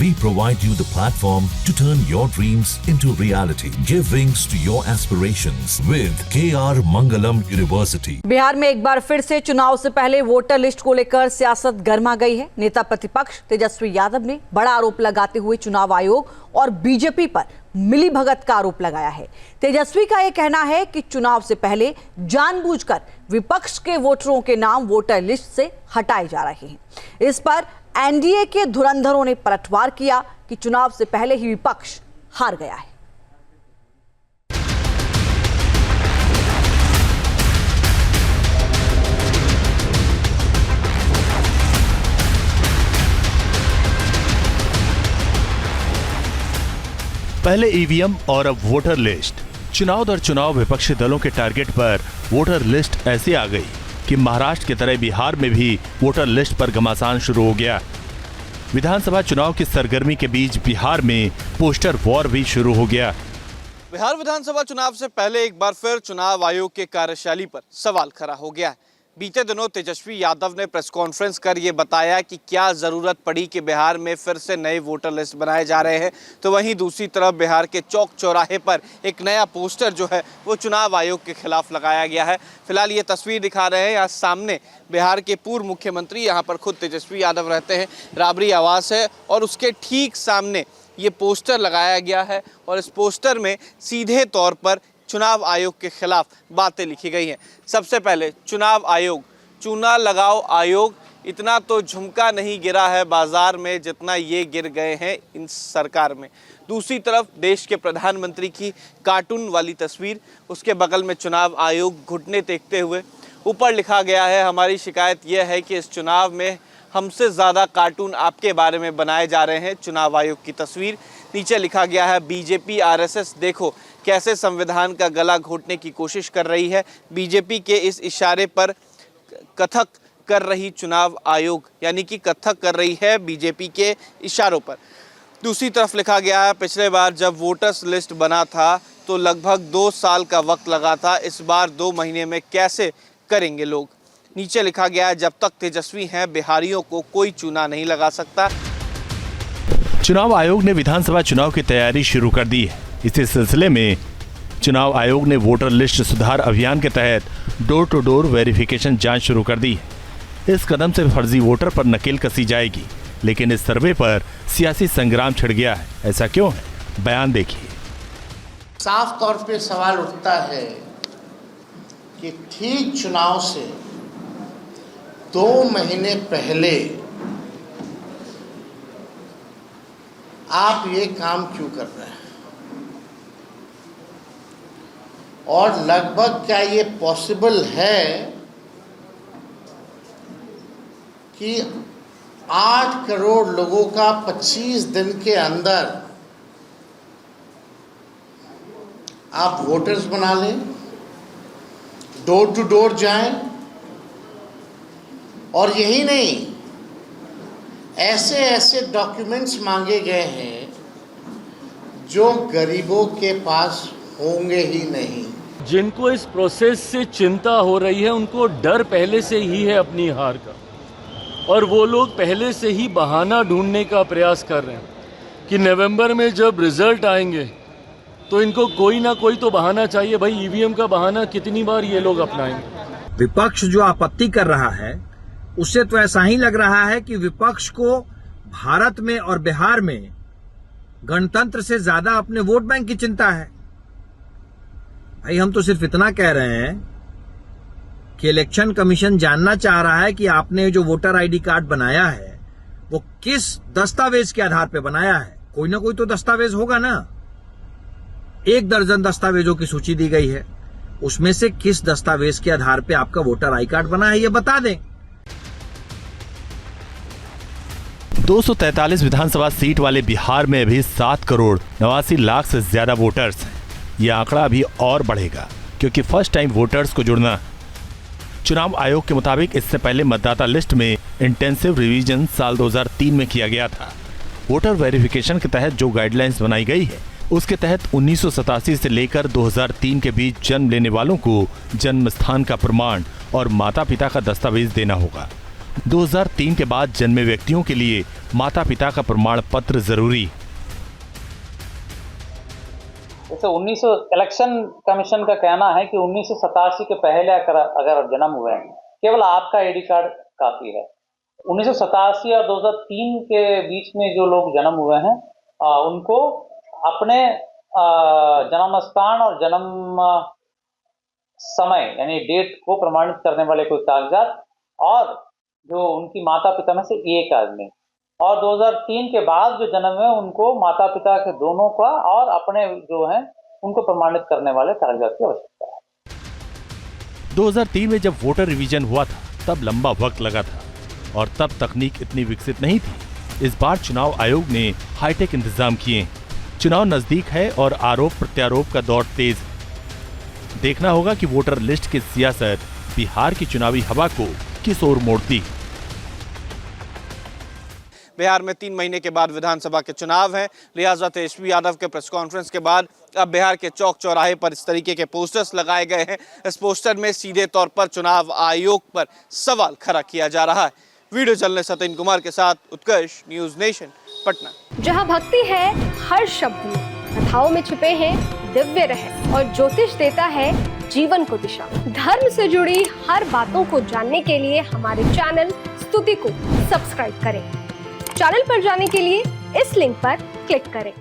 We provide you the platform to turn your dreams into reality. Give wings to your aspirations with KR Mangalam University. Bihar में एक बार फिर से चुनाव से पहले वोटर लिस्ट को लेकर सियासत गर्मा गई है। नेता प्रतिपक्ष तेजस्वी यादव ने बड़ा आरोप लगाते हुए चुनाव आयोग और बीजेपी पर मिलीभगत का आरोप लगाया है। तेजस्वी का यह कहना है कि चुनाव से पहले जानबूझकर विपक्ष के वोटरों के नाम वोटर लिस्ट से हटाए जा रहे हैं। इस पर एनडीए के धुरंधरों ने पलटवार किया कि चुनाव से पहले ही विपक्ष हार गया है। पहले ईवीएम और अब वोटर लिस्ट। चुनाव दर चुनाव विपक्षी दलों के टारगेट पर वोटर लिस्ट ऐसी आ गई कि महाराष्ट्र की तरह बिहार में भी वोटर लिस्ट पर घमासान शुरू हो गया। विधानसभा चुनाव की सरगर्मी के बीच बिहार में पोस्टर वॉर भी शुरू हो गया। बिहार विधानसभा चुनाव से पहले एक बार फिर चुनाव आयोग के कार्यशैली पर सवाल खड़ा हो गया है। बीते दिनों तेजस्वी यादव ने प्रेस कॉन्फ्रेंस कर ये बताया कि क्या ज़रूरत पड़ी कि बिहार में फिर से नए वोटर लिस्ट बनाए जा रहे हैं, तो वहीं दूसरी तरफ बिहार के चौक चौराहे पर एक नया पोस्टर जो है वो चुनाव आयोग के खिलाफ लगाया गया है। फिलहाल ये तस्वीर दिखा रहे हैं, यहाँ सामने बिहार के पूर्व मुख्यमंत्री, यहाँ पर खुद तेजस्वी यादव रहते हैं, राबड़ी आवास है और उसके ठीक सामने ये पोस्टर लगाया गया है और इस पोस्टर में सीधे तौर पर चुनाव आयोग के खिलाफ बातें लिखी गई हैं। सबसे पहले चुनाव आयोग, चूना लगाओ आयोग, इतना तो झुमका नहीं गिरा है बाजार में जितना ये गिर गए हैं इन सरकार में। दूसरी तरफ देश के प्रधानमंत्री की कार्टून वाली तस्वीर, उसके बगल में चुनाव आयोग घुटने टेकते हुए। ऊपर लिखा गया है, हमारी शिकायत यह है कि इस चुनाव में हमसे ज़्यादा कार्टून आपके बारे में बनाए जा रहे हैं। चुनाव आयोग की तस्वीर। नीचे लिखा गया है, बीजेपी आरएसएस देखो कैसे संविधान का गला घोटने की कोशिश कर रही है। बीजेपी के इस इशारे पर कथक कर रही चुनाव आयोग, यानी कि कथक कर रही है बीजेपी के इशारों पर। दूसरी तरफ लिखा गया है, पिछले बार जब वोटर्स लिस्ट बना था तो लगभग 2 साल का वक्त लगा था, इस बार 2 महीने में कैसे करेंगे लोग। नीचे लिखा गया है, जब तक तेजस्वी हैं बिहारियों को कोई चूना नहीं लगा सकता। चुनाव आयोग ने विधानसभा चुनाव की तैयारी शुरू कर दी है। इसी सिलसिले में चुनाव आयोग ने वोटर लिस्ट सुधार अभियान के तहत डोर टू डोर वेरिफिकेशन जांच शुरू कर दी है। इस कदम से फर्जी वोटर पर नकेल कसी जाएगी, लेकिन इस सर्वे पर सियासी संग्राम छिड़ गया है। ऐसा क्यों है, बयान देखिए। साफ तौर पे सवाल उठता है कि ठीक चुनाव से 2 महीने पहले आप ये काम क्यों कर रहे हैं, और लगभग क्या ये पॉसिबल है कि 8 करोड़ लोगों का 25 दिन के अंदर आप वोटर्स बना लें, डोर टू डोर जाएं, और यही नहीं, ऐसे ऐसे डॉक्यूमेंट्स मांगे गए हैं जो गरीबों के पास होंगे ही नहीं। जिनको इस प्रोसेस से चिंता हो रही है उनको डर पहले से ही है अपनी हार का, और वो लोग पहले से ही बहाना ढूंढने का प्रयास कर रहे हैं कि नवंबर में जब रिजल्ट आएंगे तो इनको कोई ना कोई तो बहाना चाहिए। भाई ईवीएम का बहाना कितनी बार ये लोग अपनाएंगे। विपक्ष जो आपत्ति कर रहा है उससे तो ऐसा ही लग रहा है कि विपक्ष को भारत में और बिहार में गणतंत्र से ज्यादा अपने वोट बैंक की चिंता है। भाई हम तो सिर्फ इतना कह रहे हैं कि इलेक्शन कमीशन जानना चाह रहा है कि आपने जो वोटर आईडी कार्ड बनाया है वो किस दस्तावेज के आधार पर बनाया है। कोई ना कोई तो दस्तावेज होगा ना। 1 दर्जन दस्तावेजों की सूची दी गई है, उसमें से किस दस्तावेज के आधार पर आपका वोटर आई कार्ड बना है ये बता दें। 243 विधानसभा सीट वाले बिहार में अभी 7 करोड़ 89 लाख से ज्यादा वोटर्स हैं। यह आंकड़ा अभी और बढ़ेगा क्योंकि फर्स्ट टाइम वोटर्स को जुड़ना। चुनाव आयोग के मुताबिक इससे पहले मतदाता लिस्ट में इंटेंसिव रिवीजन साल 2003 में किया गया था। वोटर वेरिफिकेशन के तहत जो गाइडलाइंस बनाई गई है उसके तहत 1987 से लेकर 2003 के बीच जन्म लेने वालों को जन्म स्थान का प्रमाण और माता पिता का दस्तावेज देना होगा। 2003 के बाद जन्मे व्यक्तियों के लिए माता पिता का प्रमाण पत्र जरूरी। जैसे 1900 इलेक्शन कमीशन का कहना है कि 1987 के पहले अगर जन्म हुए हैं केवल आपका आईडी कार्ड काफी है। 1987 और 2003 के बीच में जो लोग जन्म हुए हैं उनको अपने जन्म स्थान और जन्म समय यानी डेट को प्रमाणित करने वाले कोई कागजात और जो उनकी माता पिता में से एक आदमी और 2003 के बाद जो जन्म है उनको माता पिता के दोनों का और अपने जो है उनको प्रमाणित करने वाले कागजात की आवश्यकता है। 2003 में जब वोटर रिवीजन हुआ था तब लंबा वक्त लगा था और तब तकनीक इतनी विकसित नहीं थी। इस बार चुनाव आयोग ने हाईटेक इंतजाम किए। चुनाव नजदीक है और आरोप प्रत्यारोप का दौर तेज है। देखना होगा कि वोटर लिस्ट की सियासत बिहार की चुनावी हवा को किस ओर मोड़ती। बिहार में 3 महीने के बाद विधानसभा के चुनाव हैं, लिहाजा तेजस्वी यादव के प्रेस कॉन्फ्रेंस के बाद अब बिहार के चौक चौराहे पर इस तरीके के पोस्टर्स लगाए गए हैं। इस पोस्टर में सीधे तौर पर चुनाव आयोग पर सवाल खड़ा किया जा रहा है। वीडियो जर्नलिस्ट सतीन कुमार के साथ उत्कर्ष, न्यूज नेशन, पटना। जहां भक्ति है हर शब्द में, कथाओं में छुपे हैं दिव्य रहस्य और ज्योतिष देता है जीवन को दिशा। धर्म से जुड़ी हर बातों को जानने के लिए हमारे चैनल स्तुति को सब्सक्राइब करें। चैनल पर जाने के लिए इस लिंक पर क्लिक करें।